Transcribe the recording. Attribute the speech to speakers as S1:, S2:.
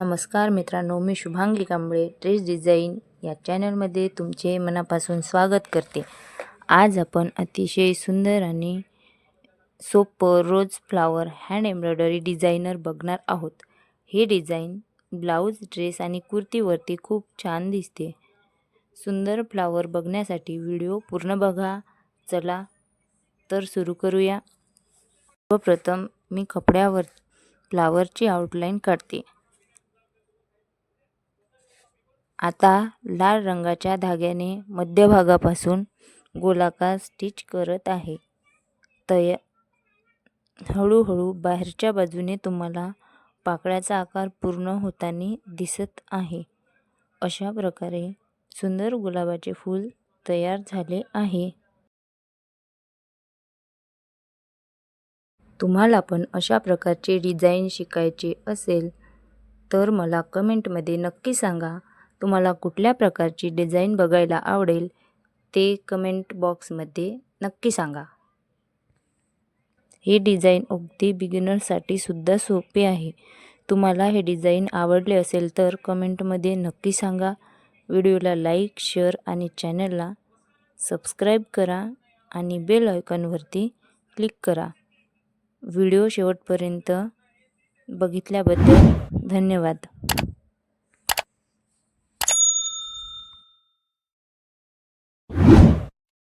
S1: नमस्कार मित्रांनो, मी Shubhangi Kamble dress design या चॅनलमध्ये तुमचे मनापासून स्वागत करते। आज आपण अतिशय सुंदर आणि सोपं rose flower hand embroidery designer बघणार आहोत। हे डिझाईन ब्लाऊज, ड्रेस आणि कुर्तीवरती खूप छान दिसते। सुंदर फ्लावर बघण्यासाठी व्हिडिओ पूर्ण बघा। चला तर सुरू करूया। सर्वप्रथम मी कपड्यावर फ्लावरची आउटलाईन काढते। आता लाल रंगाच्या धाग्याने मध्यभागापासून गोलाकार स्टिच करत आहे। हळूहळू बाहेरच्या बाजूने तुम्हाला पाकळ्याचा आकार पूर्ण होताना दिसत आहे। अशा प्रकारे सुंदर गुलाबाचे फूल तयार झाले आहे। तुम्हाला पण अशा प्रकारचे डिझाईन शिकायचे असेल तर मला कमेंटमध्ये नक्की सांगा। तुम्हाला कुठल्या प्रकारची डिझाईन बघायला आवडेल ते कमेंट बॉक्समध्ये नक्की सांगा। हे डिझाईन अगदी बिगिनरसाठी सुद्धा सोपे आहे। तुम्हाला हे डिझाईन आवडले असेल तर कमेंटमध्ये नक्की सांगा। व्हिडिओला लाईक, शेअर आणि चॅनलला सबस्क्राईब करा आणि बेल आयकॉनवरती क्लिक करा। व्हिडिओ शेवटपर्यंत बघितल्याबद्दल धन्यवाद।